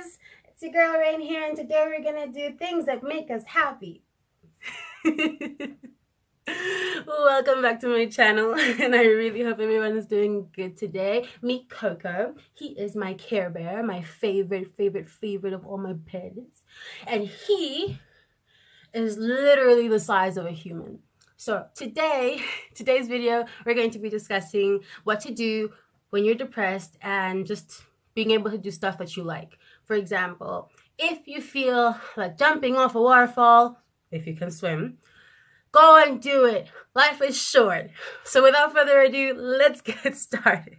guys, it's your girl Rain here, and today we're gonna do things that make us happy. Welcome back to my channel, and I really hope everyone is doing good today. Meet Coco. He is my Care Bear, my favorite of all my pets, and he is literally the size of a human. So today's video, we're going to be discussing what to do when you're depressed and just being able to do stuff that you like. For example, if you feel like jumping off a waterfall, if you can swim, go and do it. Life is short. So without further ado, let's get started.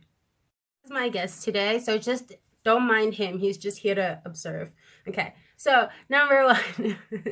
This is my guest today, so just don't mind him. He's just here to observe. Okay, so number one.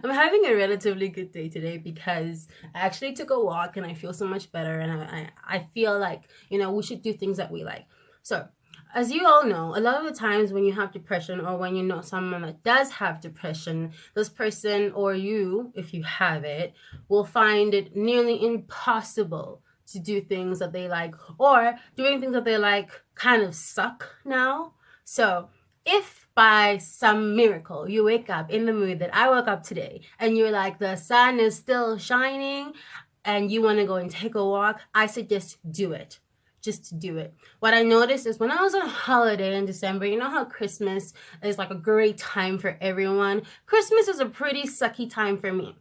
I'm having a relatively good day today because I actually took a walk and I feel so much better, and I feel like, we should do things that we like. So, as you all know, a lot of the times when you have depression, or when you know someone that does have depression, this person, or you, if you have it, will find it nearly impossible to do things that they like, or doing things that they like kind of suck now. So, if by some miracle you wake up in the mood that I woke up today, and you're like, the sun is still shining and you want to go and take a walk, I suggest do it. Just do it. What I noticed is when I was on holiday in December, you know how Christmas is like a great time for everyone? Christmas is a pretty sucky time for me.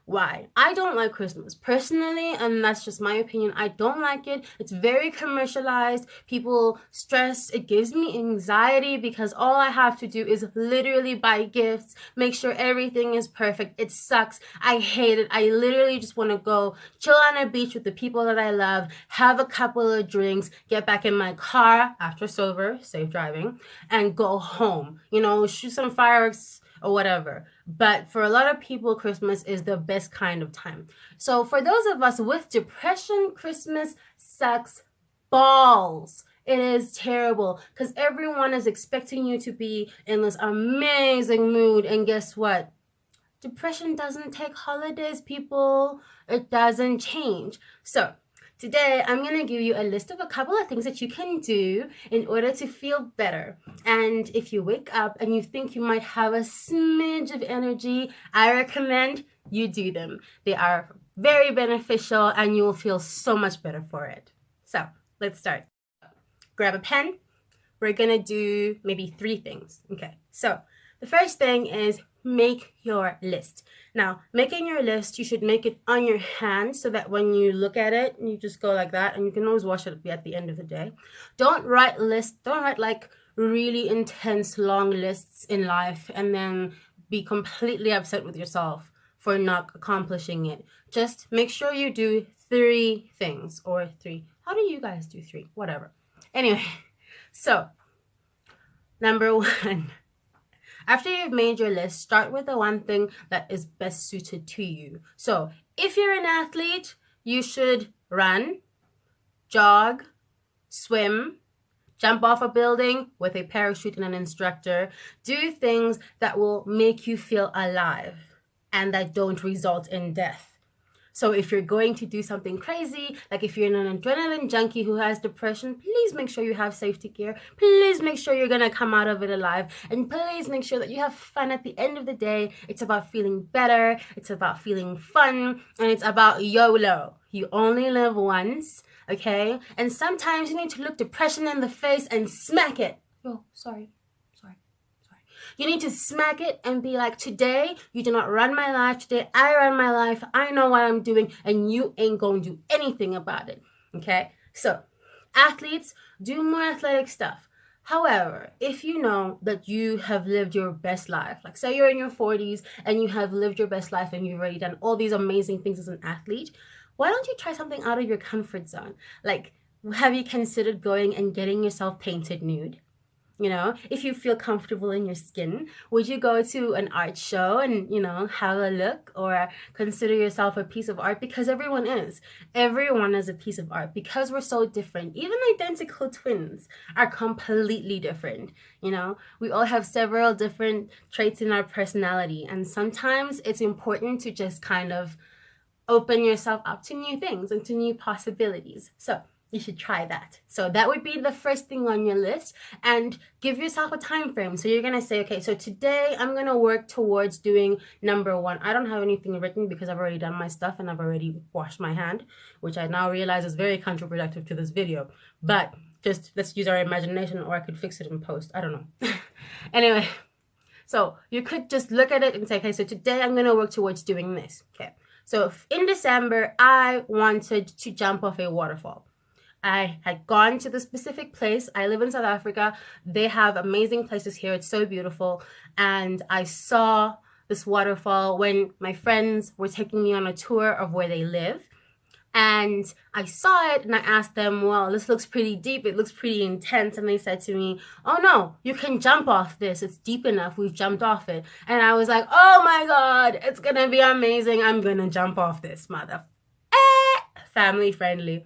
Why? I don't like Christmas personally, and that's just my opinion. I don't like it. It's very commercialized. People stress. It gives me anxiety because all I have to do is literally buy gifts, make sure everything is perfect. It sucks. I hate it. I literally just want to go chill on a beach with the people that I love, have a couple of drinks, get back in my car after sober, safe driving, and go home. Shoot some fireworks or whatever. But for a lot of people, Christmas is the best kind of time. So for those of us with depression, Christmas sucks balls. It is terrible because everyone is expecting you to be in this amazing mood. And guess what? Depression doesn't take holidays, people. It doesn't change. So today, I'm going to give you a list of a couple of things that you can do in order to feel better. And if you wake up and you think you might have a smidge of energy, I recommend you do them. They are very beneficial and you will feel so much better for it. So let's start. Grab a pen. We're going to do maybe 3 things. Okay, so the first thing is make your list. Now, making your list, you should make it on your hand so that when you look at it, you just go like that, and you can always wash it at the end of the day. Don't write like really intense long lists in life and then be completely upset with yourself for not accomplishing it. Just make sure you do 3 things, or 3. How do you guys do 3? Whatever. Anyway, so number 1. After you've made your list, start with the one thing that is best suited to you. So if you're an athlete, you should run, jog, swim, jump off a building with a parachute and an instructor. Do things that will make you feel alive and that don't result in death. So if you're going to do something crazy, like if you're an adrenaline junkie who has depression, please make sure you have safety gear. Please make sure you're going to come out of it alive. And please make sure that you have fun at the end of the day. It's about feeling better. It's about feeling fun. And it's about YOLO. You only live once, okay? And sometimes you need to look depression in the face and smack it. Oh, sorry. You need to smack it and be like, today, you do not run my life. Today, I run my life. I know what I'm doing, and you ain't going to do anything about it, okay? So, athletes, do more athletic stuff. However, if you know that you have lived your best life, like say you're in your 40s and you have lived your best life and you've already done all these amazing things as an athlete, why don't you try something out of your comfort zone? Like, have you considered going and getting yourself painted nude? If you feel comfortable in your skin, would you go to an art show and, have a look, or consider yourself a piece of art? Because everyone is. Everyone is a piece of art because we're so different. Even identical twins are completely different. We all have several different traits in our personality, and sometimes it's important to just kind of open yourself up to new things and to new possibilities. So you should try that. So that would be the first thing on your list, and give yourself a time frame. So you're gonna say, okay, so today I'm gonna work towards doing number 1. I don't have anything written because I've already done my stuff and I've already washed my hand, which I now realize is very counterproductive to this video. But just let's use our imagination, or I could fix it in post. I don't know. Anyway, so you could just look at it and say, okay, so today I'm gonna work towards doing this. Okay. So in December, I wanted to jump off a waterfall. I had gone to the specific place. I live in South Africa. They have amazing places here. It's so beautiful. And I saw this waterfall when my friends were taking me on a tour of where they live. And I saw it and I asked them, well, this looks pretty deep. It looks pretty intense. And they said to me, oh no, you can jump off this. It's deep enough. We've jumped off it. And I was like, oh my God, it's going to be amazing. I'm going to jump off this mother. Family friendly.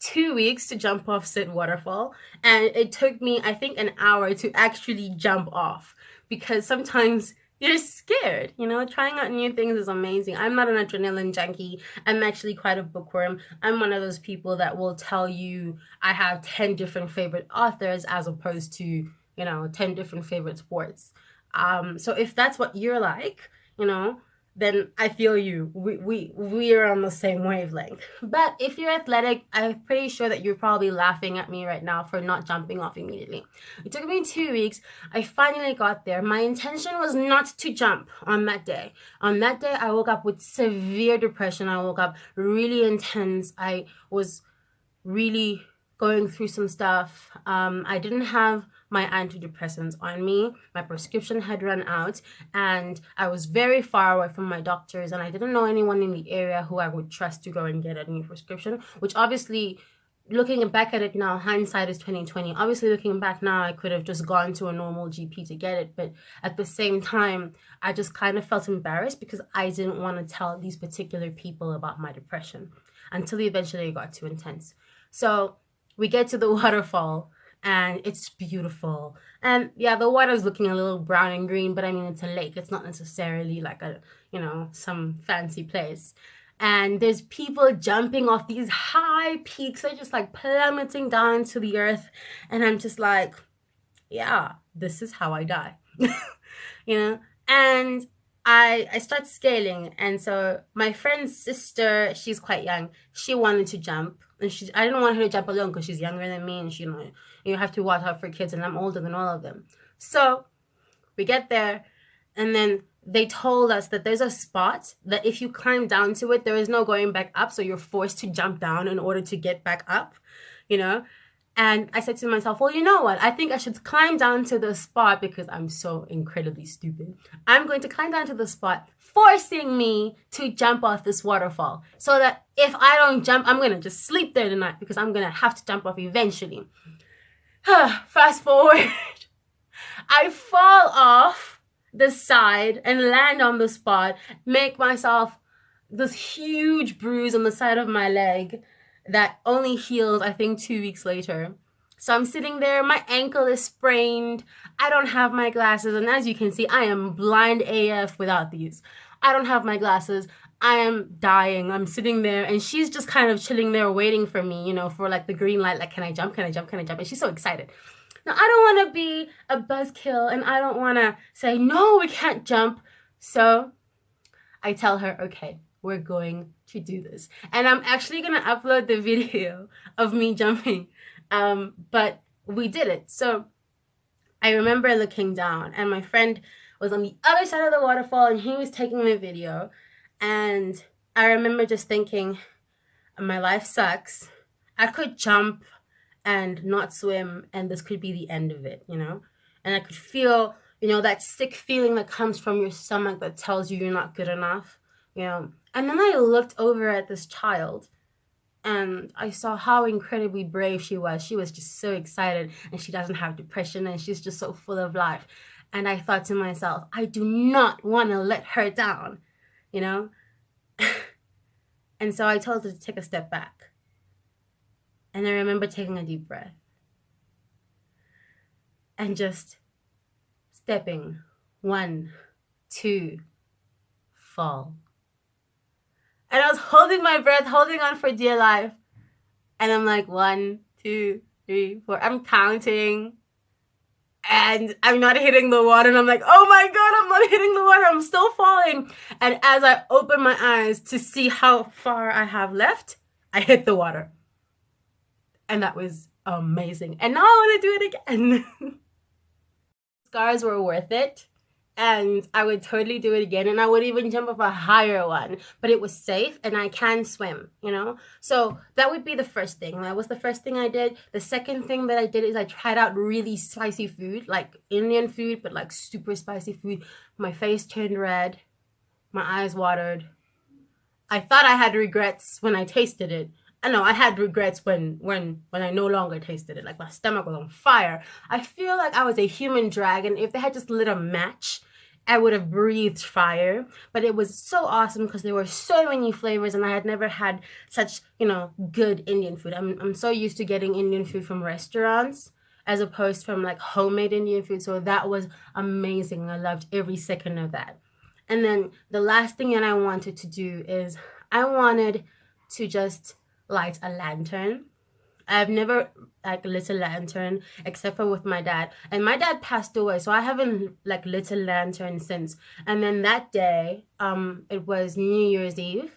2 weeks to jump off said waterfall, and it took me, I think, an hour to actually jump off, because sometimes you're scared, you know. Trying out new things is amazing. I'm not an adrenaline junkie. I'm actually quite a bookworm. I'm one of those people that will tell you I have 10 different favorite authors as opposed to, you know, 10 different favorite sports. So if that's what you're like, you know, then I feel you. We are on the same wavelength. But if you're athletic, I'm pretty sure that you're probably laughing at me right now for not jumping off immediately. It took me 2 weeks. I finally got there. My intention was not to jump on that day. On that day, I woke up with severe depression. I woke up really intense. I was really going through some stuff. I didn't have my antidepressants on me. My prescription had run out, and I was very far away from my doctors, and I didn't know anyone in the area who I would trust to go and get a new prescription, which obviously, looking back at it now, hindsight is 2020. Obviously, looking back now, I could have just gone to a normal GP to get it, but at the same time, I just kind of felt embarrassed because I didn't want to tell these particular people about my depression until eventually it got too intense. So we get to the waterfall, and it's beautiful. And yeah, the water's looking a little brown and green, but I mean, it's a lake. It's not necessarily like a, you know, some fancy place. And there's people jumping off these high peaks. They're just like plummeting down to the earth. And I'm just like, yeah, this is how I die. You know? And I start scaling. And so my friend's sister, she's quite young. She wanted to jump. And I didn't want her to jump alone because she's younger than me, and she, you have to watch out for kids, and I'm older than all of them. So we get there, and then they told us that there's a spot that if you climb down to it, there is no going back up, so you're forced to jump down in order to get back up, you know? And I said to myself, well, you know what? I think I should climb down to the spot because I'm so incredibly stupid. I'm going to climb down to the spot, forcing me to jump off this waterfall, so that if I don't jump, I'm going to just sleep there tonight because I'm going to have to jump off eventually. Fast forward. I fall off the side and land on the spot, make myself this huge bruise on the side of my leg that only healed, I think, 2 weeks later. So I'm sitting there, my ankle is sprained, I don't have my glasses, and as you can see, I am blind AF without these. I don't have my glasses, I am dying, I'm sitting there, and she's just kind of chilling there waiting for me, you know, for like the green light, like, can I jump, can I jump, can I jump, and she's so excited. Now, I don't want to be a buzzkill, and I don't want to say, no, we can't jump, so I tell her, okay, we're going to do this. And I'm actually going to upload the video of me jumping. But we did it. So I remember looking down, and my friend was on the other side of the waterfall, and he was taking my video. And I remember just thinking, my life sucks. I could jump and not swim, and this could be the end of it, you know? And I could feel, you know, that sick feeling that comes from your stomach that tells you you're not good enough, you know? And then I looked over at this child, and I saw how incredibly brave she was. She was just so excited, and she doesn't have depression, and she's just so full of life. And I thought to myself, I do not want to let her down, you know? And so I told her to take a step back. And I remember taking a deep breath and just stepping. 1, 2, fall. And I was holding my breath, holding on for dear life. And I'm like, 1, 2, 3, 4. I'm counting. And I'm not hitting the water. And I'm like, oh my God, I'm not hitting the water. I'm still falling. And as I open my eyes to see how far I have left, I hit the water. And that was amazing. And now I want to do it again. Scars were worth it. And I would totally do it again, and I would even jump off a higher one, but it was safe and I can swim, you know? So that would be the first thing. That was the first thing I did. The second thing that I did is I tried out really spicy food, like Indian food, but like super spicy food. My face turned red. My eyes watered. I thought I had regrets when I tasted it. I know I had regrets when I no longer tasted it. Like my stomach was on fire. I feel like I was a human dragon. If they had just lit a match, I would have breathed fire. But it was so awesome because there were so many flavors, and I had never had such, you know, good Indian food. I'm so used to getting Indian food from restaurants as opposed from like homemade Indian food. So that was amazing. I loved every second of that. And then the last thing that I wanted to do is I wanted to just light a lantern. I've never like lit a lantern except for with my dad, and my dad passed away, so I haven't like lit a lantern since. And then that day, it was New Year's Eve.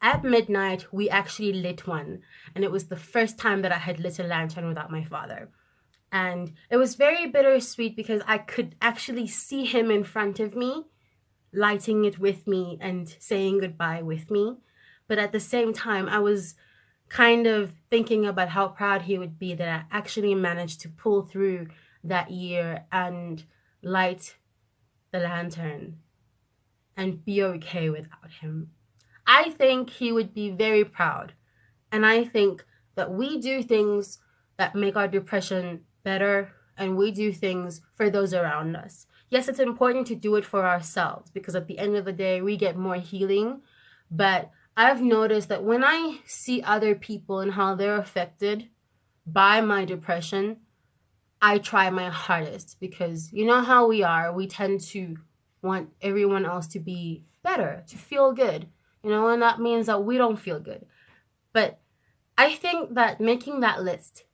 At midnight, we actually lit one, and it was the first time that I had lit a lantern without my father. And it was very bittersweet because I could actually see him in front of me, lighting it with me and saying goodbye with me. But at the same time, I was kind of thinking about how proud he would be that I actually managed to pull through that year and light the lantern and be okay without him. I think he would be very proud. And I think that we do things that make our depression better, and we do things for those around us. Yes, it's important to do it for ourselves because at the end of the day, we get more healing. But I've noticed that when I see other people and how they're affected by my depression, I try my hardest because you know how we are. We tend to want everyone else to be better, to feel good, you know, and that means that we don't feel good. But I think that making that list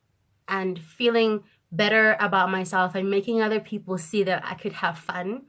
and feeling better about myself and making other people see that I could have fun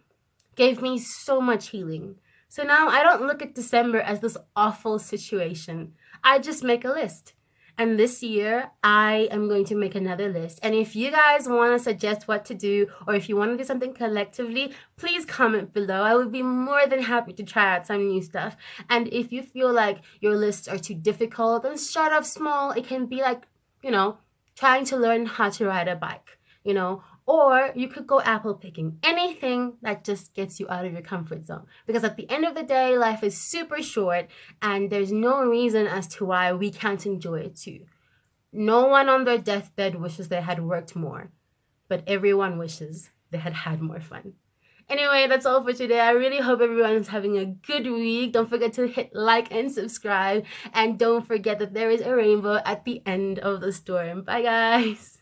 gave me so much healing. So now I don't look at December as this awful situation. I just make a list. And this year, I am going to make another list. And if you guys want to suggest what to do, or if you want to do something collectively, please comment below. I would be more than happy to try out some new stuff. And if you feel like your lists are too difficult, then start off small. It can be like, you know, trying to learn how to ride a bike, you know, or you could go apple picking. Anything that just gets you out of your comfort zone. Because at the end of the day, life is super short and there's no reason as to why we can't enjoy it too. No one on their deathbed wishes they had worked more, but everyone wishes they had had more fun. Anyway, that's all for today. I really hope everyone is having a good week. Don't forget to hit like and subscribe. And don't forget that there is a rainbow at the end of the storm. Bye, guys.